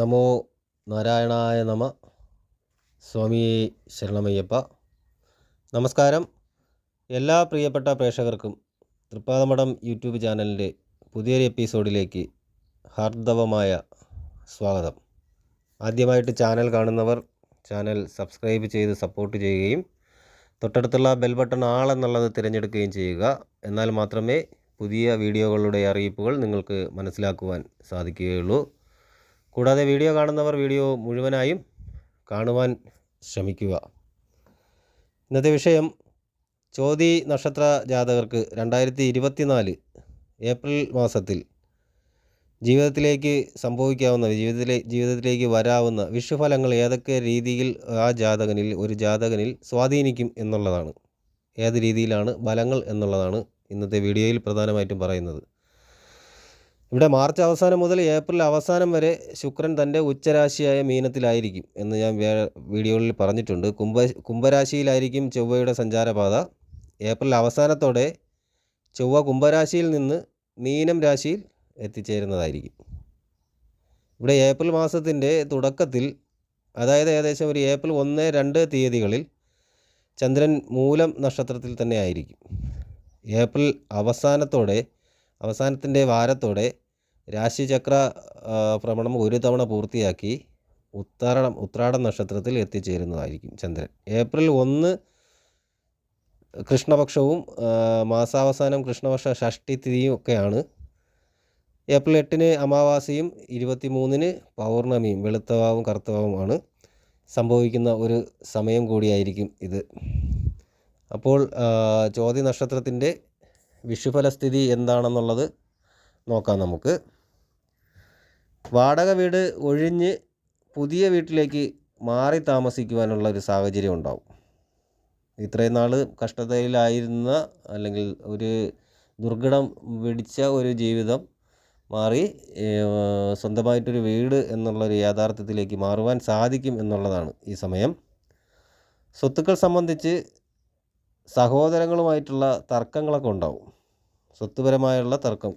നമോ നാരായണായ നമ. സ്വാമിയേ ശരണമയ്യപ്പ. നമസ്കാരം. എല്ലാ പ്രിയപ്പെട്ട പ്രേക്ഷകർക്കും തൃപ്പാദമഠം യൂട്യൂബ് ചാനലിൻ്റെ പുതിയൊരു എപ്പിസോഡിലേക്ക് ഹാർദവമായ സ്വാഗതം. ആദ്യമായിട്ട് ചാനൽ കാണുന്നവർ ചാനൽ സബ്സ്ക്രൈബ് ചെയ്ത് സപ്പോർട്ട് ചെയ്യുകയും തൊട്ടടുത്തുള്ള ബെൽ ബട്ടൺ ആൾ എന്നുള്ളത് തിരഞ്ഞെടുക്കുകയും ചെയ്യുക. എന്നാൽ മാത്രമേ പുതിയ വീഡിയോകളുടെ അറിയിപ്പുകൾ നിങ്ങൾക്ക് മനസ്സിലാക്കുവാൻ സാധിക്കുകയുള്ളൂ. കൂടാതെ വീഡിയോ കാണുന്നവർ വീഡിയോ മുഴുവനായും കാണുവാൻ ശ്രമിക്കുക. ഇന്നത്തെ വിഷയം ചോതി നക്ഷത്ര ജാതകർക്ക് 2024 ഏപ്രിൽ മാസത്തിൽ ജീവിതത്തിലേക്ക് സംഭവിക്കാവുന്ന ജീവിതത്തിലേക്ക് വരാവുന്ന വിഷുഫലങ്ങൾ ഏതൊക്കെ രീതിയിൽ ഒരു ജാതകനിൽ സ്വാധീനിക്കും എന്നുള്ളതാണ്. ഏത് രീതിയിലാണ് ഫലങ്ങൾ എന്നുള്ളതാണ് ഇന്നത്തെ വീഡിയോയിൽ പ്രധാനമായിട്ടും പറയുന്നത്. ഇവിടെ മാർച്ച് അവസാനം മുതൽ ഏപ്രിൽ അവസാനം വരെ ശുക്രൻ തൻ്റെ ഉച്ചരാശിയായ മീനത്തിലായിരിക്കും എന്ന് ഞാൻ വീഡിയോയിൽ പറഞ്ഞിട്ടുണ്ട്. കുംഭരാശിയിലായിരിക്കും ചൊവ്വയുടെ സഞ്ചാരപാത. ഏപ്രിൽ അവസാനത്തോടെ ചൊവ്വ കുംഭരാശിയിൽ നിന്ന് മീനം രാശിയിൽ എത്തിച്ചേരുന്നതായിരിക്കും. ഇവിടെ ഏപ്രിൽ മാസത്തിൻ്റെ തുടക്കത്തിൽ, അതായത് ഏകദേശം ഒരു ഏപ്രിൽ 1-2 തീയതികളിൽ ചന്ദ്രൻ മൂലം നക്ഷത്രത്തിൽ തന്നെ ആയിരിക്കും. ഏപ്രിൽ അവസാനത്തിൻ്റെ വാരത്തോടെ രാശിചക്ര ഭ്രമണം ഒരു തവണ പൂർത്തിയാക്കി ഉത്രാടം നക്ഷത്രത്തിൽ എത്തിച്ചേരുന്നതായിരിക്കും ചന്ദ്രൻ. ഏപ്രിൽ 1 കൃഷ്ണപക്ഷവും മാസാവസാനം കൃഷ്ണപക്ഷ ഷഷ്ഠി തിഥിയും ഒക്കെയാണ്. ഏപ്രിൽ 8 അമാവാസിയും 23 പൗർണമിയും വെളുത്തവാവും കറുത്തവാവുമാണ് സംഭവിക്കുന്ന ഒരു സമയം കൂടിയായിരിക്കും ഇത്. അപ്പോൾ ചോതി നക്ഷത്രത്തിൻ്റെ വിഷുഫലസ്ഥിതി എന്താണെന്നുള്ളത് നോക്കാം നമുക്ക്. വാടക വീട് ഒഴിഞ്ഞ് പുതിയ വീട്ടിലേക്ക് മാറി താമസിക്കുവാനുള്ള ഒരു സാഹചര്യം ഉണ്ടാവും. ഇത്രയും നാൾ കഷ്ടതയിലായിരുന്ന അല്ലെങ്കിൽ ഒരു ദുർഘടം പിടിച്ച ഒരു ജീവിതം മാറി സ്വന്തമായിട്ടൊരു വീട് എന്നുള്ളൊരു യാഥാർത്ഥ്യത്തിലേക്ക് മാറുവാൻ സാധിക്കും എന്നുള്ളതാണ് ഈ സമയം. സ്വത്തുക്കൾ സംബന്ധിച്ച് സഹോദരങ്ങളുമായിട്ടുള്ള തർക്കങ്ങളൊക്കെ ഉണ്ടാവും. സ്വത്തുപരമായുള്ള തർക്കം,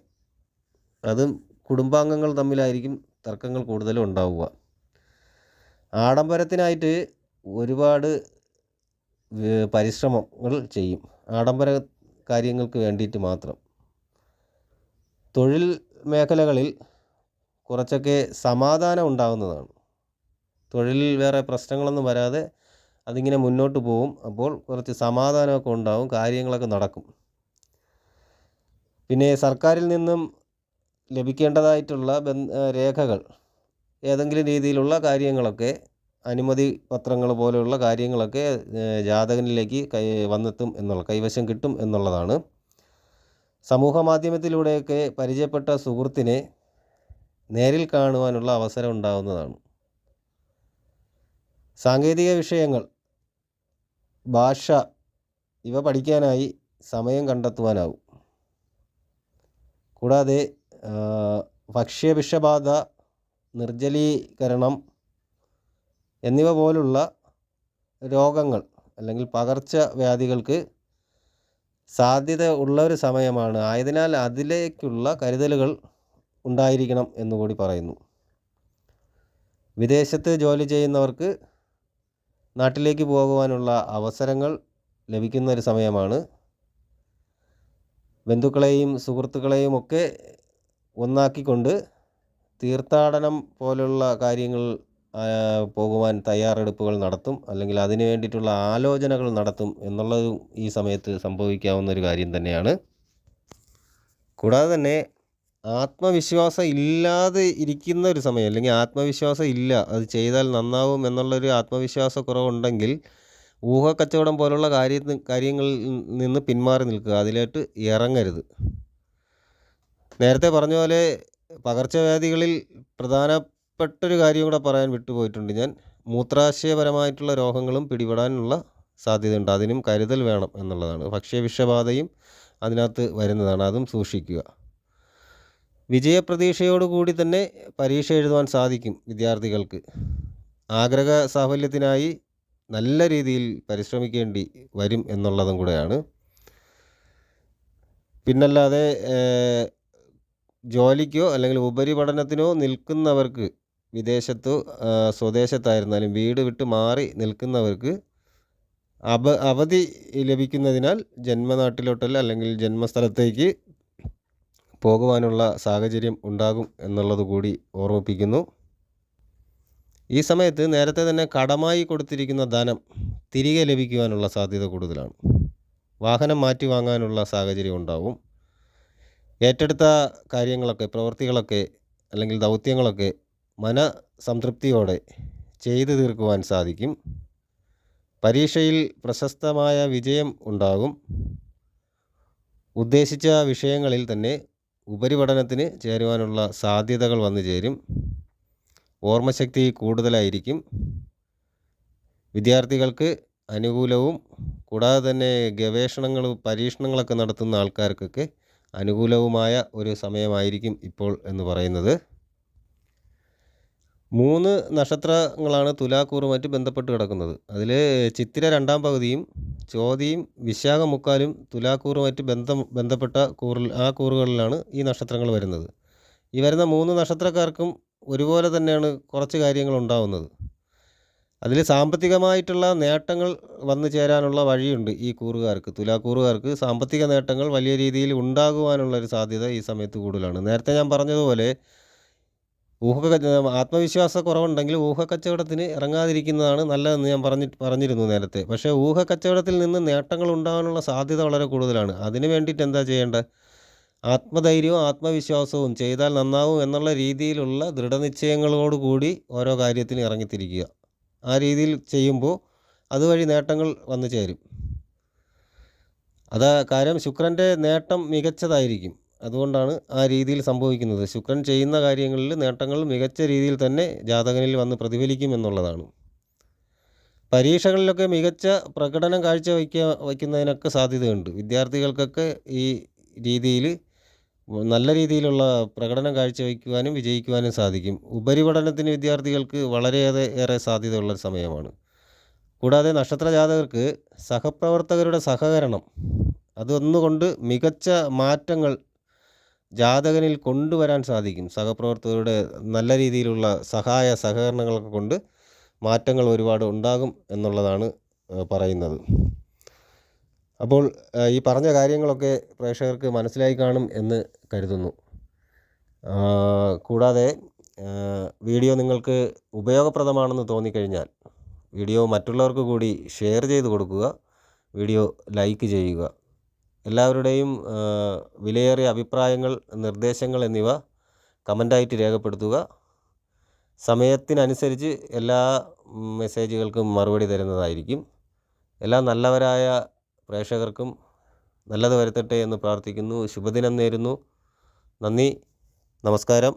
അതും കുടുംബാംഗങ്ങൾ തമ്മിലായിരിക്കും തർക്കങ്ങൾ കൂടുതലും ഉണ്ടാവുക. ആഡംബരത്തിനായിട്ട് ഒരുപാട് പരിശ്രമങ്ങൾ ചെയ്യും, ആഡംബര കാര്യങ്ങൾക്ക് വേണ്ടിയിട്ട് മാത്രം. തൊഴിൽ മേഖലകളിൽ കുറച്ചൊക്കെ സമാധാനം ഉണ്ടാകുന്നതാണ്. തൊഴിലിൽ വേറെ പ്രശ്നങ്ങളൊന്നും വരാതെ അതിങ്ങനെ മുന്നോട്ട് പോകും. അപ്പോൾ കുറച്ച് സമാധാനമൊക്കെ ഉണ്ടാവും, കാര്യങ്ങളൊക്കെ നടക്കും. പിന്നെ സർക്കാരിൽ നിന്നും ലഭിക്കേണ്ടതായിട്ടുള്ള രേഖകൾ, ഏതെങ്കിലും രീതിയിലുള്ള കാര്യങ്ങളൊക്കെ, അനുമതി പത്രങ്ങൾ പോലെയുള്ള കാര്യങ്ങളൊക്കെ ജാതകനിലേക്ക് കൈവശം കിട്ടും എന്നുള്ളതാണ്. സമൂഹ മാധ്യമത്തിലൂടെയൊക്കെ പരിചയപ്പെട്ട സുഹൃത്തിനെ നേരിൽ കാണുവാനുള്ള അവസരം ഉണ്ടാകുന്നതാണ്. സാങ്കേതിക വിഷയങ്ങൾ, ഭാഷ ഇവ പഠിക്കാനായി സമയം കണ്ടെത്തുവാനാവും. കൂടാതെ ഭക്ഷ്യവിഷബാധ, നിർജ്ജലീകരണം എന്നിവ പോലുള്ള രോഗങ്ങൾ അല്ലെങ്കിൽ പകർച്ചവ്യാധികൾക്ക് സാധ്യത ഉള്ള ഒരു സമയമാണ്. ആയതിനാൽ അതിലേക്കുള്ള കരുതലുകൾ ഉണ്ടായിരിക്കണം എന്നുകൂടി പറയുന്നു. വിദേശത്ത് ജോലി ചെയ്യുന്നവർക്ക് നാട്ടിലേക്ക് പോകുവാനുള്ള അവസരങ്ങൾ ലഭിക്കുന്ന ഒരു സമയമാണ്. ബന്ധുക്കളെയും സുഹൃത്തുക്കളെയും ഒക്കെ ഒന്നാക്കിക്കൊണ്ട് തീർത്ഥാടനം പോലുള്ള കാര്യങ്ങൾ പോകുവാൻ തയ്യാറെടുപ്പുകൾ നടത്തും, അല്ലെങ്കിൽ അതിനു വേണ്ടിയിട്ടുള്ള ആലോചനകൾ നടത്തും എന്നുള്ളതും ഈ സമയത്ത് സംഭവിക്കാവുന്ന ഒരു കാര്യം തന്നെയാണ്. കൂടാതെ തന്നെ ആത്മവിശ്വാസം ഇല്ലാതെ ഇരിക്കുന്ന ഒരു സമയം, അല്ലെങ്കിൽ ആത്മവിശ്വാസം ഇല്ല, അത് ചെയ്താൽ നന്നാവും എന്നുള്ളൊരു ആത്മവിശ്വാസക്കുറവുണ്ടെങ്കിൽ ഊഹക്കച്ചവടം പോലുള്ള കാര്യങ്ങളിൽ നിന്ന് പിന്മാറി നിൽക്കുക, അതിലോട്ട് ഇറങ്ങരുത്. നേരത്തെ പറഞ്ഞ പോലെ പകർച്ചവ്യാധികളിൽ പ്രധാനപ്പെട്ടൊരു കാര്യം കൂടെ പറയാൻ വിട്ടുപോയിട്ടുണ്ട് ഞാൻ. മൂത്രാശയപരമായിട്ടുള്ള രോഗങ്ങളും പിടിപെടാനുള്ള സാധ്യതയുണ്ട്, അതിനും കരുതൽ വേണം എന്നുള്ളതാണ്. ഭക്ഷ്യവിഷബാധയും അതിനകത്ത് വരുന്നതാണ്, അതും സൂക്ഷിക്കുക. വിജയപ്രതീക്ഷയോടുകൂടി തന്നെ പരീക്ഷ എഴുതുവാൻ സാധിക്കും വിദ്യാർത്ഥികൾക്ക്. ആഗ്രഹ സാഫല്യത്തിനായി നല്ല രീതിയിൽ പരിശ്രമിക്കേണ്ടി വരും എന്നുള്ളതും കൂടെയാണ്. പിന്നല്ലാതെ ജോലിക്കോ അല്ലെങ്കിൽ ഉപരിപഠനത്തിനോ നിൽക്കുന്നവർക്ക് വിദേശത്തോ സ്വദേശത്തായിരുന്നാലും വീട് വിട്ട് മാറി നിൽക്കുന്നവർക്ക് അവധി ലഭിക്കുന്നതിനാൽ ജന്മനാട്ടിലോട്ടല്ല അല്ലെങ്കിൽ ജന്മസ്ഥലത്തേക്ക് പോകുവാനുള്ള സാഹചര്യം ഉണ്ടാകും എന്നുള്ളത് കൂടി ഓർമ്മിപ്പിക്കുന്നു. ഈ സമയത്ത് നേരത്തെ തന്നെ കടമായി കൊടുത്തിരിക്കുന്ന ധനം തിരികെ ലഭിക്കുവാനുള്ള സാധ്യത കൂടുതലാണ്. വാഹനം മാറ്റി വാങ്ങാനുള്ള സാഹചര്യം ഉണ്ടാവും. ഏറ്റെടുത്ത കാര്യങ്ങളൊക്കെ, പ്രവൃത്തികളൊക്കെ അല്ലെങ്കിൽ ദൗത്യങ്ങളൊക്കെ മനസംതൃപ്തിയോടെ ചെയ്തു തീർക്കുവാൻ സാധിക്കും. പരീക്ഷയിൽ പ്രശസ്തമായ വിജയം ഉണ്ടാകും. ഉദ്ദേശിച്ച വിഷയങ്ങളിൽ തന്നെ ഉപരിപഠനത്തിന് ചേരുവാനുള്ള സാധ്യതകൾ വന്നു ചേരും. ഓർമ്മശക്തി കൂടുതലായിരിക്കും. വിദ്യാർത്ഥികൾക്ക് അനുകൂലവും കൂടാതെ തന്നെ പരീക്ഷണങ്ങളൊക്കെ നടത്തുന്ന ആൾക്കാർക്കൊക്കെ അനുകൂലവുമായ ഒരു സമയമായിരിക്കും ഇപ്പോൾ എന്ന് പറയുന്നത്. 3 നക്ഷത്രങ്ങളാണ് തുലാക്കൂറുമായിട്ട് ബന്ധപ്പെട്ട് കിടക്കുന്നത്. അതിൽ ചിത്തിര 2ാം പകുതിയും ചോതിയും വിശാഖം മുക്കാലും തുലാക്കൂറുമായിട്ട് ബന്ധപ്പെട്ട കൂറുകളിലാണ് ഈ നക്ഷത്രങ്ങൾ വരുന്നത്. ഈ വരുന്ന 3 നക്ഷത്രക്കാർക്കും ഒരുപോലെ തന്നെയാണ് കുറച്ച് കാര്യങ്ങൾ ഉണ്ടാവുന്നത്. അതിൽ സാമ്പത്തികമായിട്ടുള്ള നേട്ടങ്ങൾ വന്നു ചേരാനുള്ള വഴിയുണ്ട്. ഈ തുലാക്കൂറുകാർക്ക് സാമ്പത്തിക നേട്ടങ്ങൾ വലിയ രീതിയിൽ ഉണ്ടാകുവാനുള്ളൊരു സാധ്യത ഈ സമയത്ത് കൂടുതലാണ്. നേരത്തെ ഞാൻ പറഞ്ഞതുപോലെ ആത്മവിശ്വാസക്കുറവുണ്ടെങ്കിൽ ഊഹക്കച്ചവടത്തിന് ഇറങ്ങാതിരിക്കുന്നതാണ് നല്ലതെന്ന് ഞാൻ പറഞ്ഞിരുന്നു നേരത്തെ. പക്ഷേ ഊഹക്കച്ചവടത്തിൽ നിന്ന് നേട്ടങ്ങൾ ഉണ്ടാകാനുള്ള സാധ്യത വളരെ കൂടുതലാണ്. അതിന് വേണ്ടിയിട്ട് എന്താ ചെയ്യേണ്ടത്? ആത്മധൈര്യവും ആത്മവിശ്വാസവും ചെയ്താൽ നന്നാവും എന്നുള്ള രീതിയിലുള്ള ദൃഢനിശ്ചയങ്ങളോടുകൂടി ഓരോ കാര്യത്തിനും ഇറങ്ങിത്തിരിക്കുക. ആ രീതിയിൽ ചെയ്യുമ്പോൾ അതുവഴി നേട്ടങ്ങൾ വന്നു ചേരും. കാര്യം ശുക്രൻ്റെ നേട്ടം മികച്ചതായിരിക്കും. അതുകൊണ്ടാണ് ആ രീതിയിൽ സംഭവിക്കുന്നത്. ശുക്രൻ ചെയ്യുന്ന കാര്യങ്ങളിൽ നേട്ടങ്ങൾ മികച്ച രീതിയിൽ തന്നെ ജാതകനിൽ വന്ന് പ്രതിഫലിക്കും എന്നുള്ളതാണ്. പരീക്ഷകളിലൊക്കെ മികച്ച പ്രകടനം വയ്ക്കുന്നതിനൊക്കെ സാധ്യതയുണ്ട്. വിദ്യാർത്ഥികൾക്കൊക്കെ ഈ രീതിയിൽ നല്ല രീതിയിലുള്ള പ്രകടനം കാഴ്ചവയ്ക്കുവാനും വിജയിക്കുവാനും സാധിക്കും. ഉപരിപഠനത്തിന് വിദ്യാർത്ഥികൾക്ക് വളരെയേറെ സാധ്യതയുള്ളൊരു സമയമാണ്. കൂടാതെ നക്ഷത്ര ജാതകർക്ക് സഹപ്രവർത്തകരുടെ സഹകരണം അതൊന്നുകൊണ്ട് മികച്ച മാറ്റങ്ങൾ ജാതകനിൽ കൊണ്ടുവരാൻ സാധിക്കും. സഹപ്രവർത്തകരുടെ നല്ല രീതിയിലുള്ള സഹകരണങ്ങളൊക്കെ കൊണ്ട് മാറ്റങ്ങൾ ഒരുപാട് ഉണ്ടാകും എന്നുള്ളതാണ് പറയുന്നത്. അപ്പോൾ ഈ പറഞ്ഞ കാര്യങ്ങളൊക്കെ പ്രേക്ഷകർക്ക് മനസ്സിലായി കാണും എന്ന് കരുതുന്നു. കൂടാതെ വീഡിയോ നിങ്ങൾക്ക് ഉപയോഗപ്രദമാണെന്ന് തോന്നിക്കഴിഞ്ഞാൽ വീഡിയോ മറ്റുള്ളവർക്ക് കൂടി ഷെയർ ചെയ്ത് കൊടുക്കുക. വീഡിയോ ലൈക്ക് ചെയ്യുക. എല്ലാവരുടെയും വിലയേറിയ അഭിപ്രായങ്ങൾ, നിർദ്ദേശങ്ങൾ എന്നിവ കമൻ്റായിട്ട് രേഖപ്പെടുത്തുക. സമയത്തിനനുസരിച്ച് എല്ലാ മെസ്സേജുകൾക്കും മറുപടി തരുന്നതായിരിക്കും. എല്ലാ നല്ലവരായ പ്രേക്ഷകർക്കും നല്ലത് വരുത്തട്ടെ എന്ന് പ്രാർത്ഥിക്കുന്നു. ശുഭദിനം നേരുന്നു. നന്ദി, നമസ്കാരം.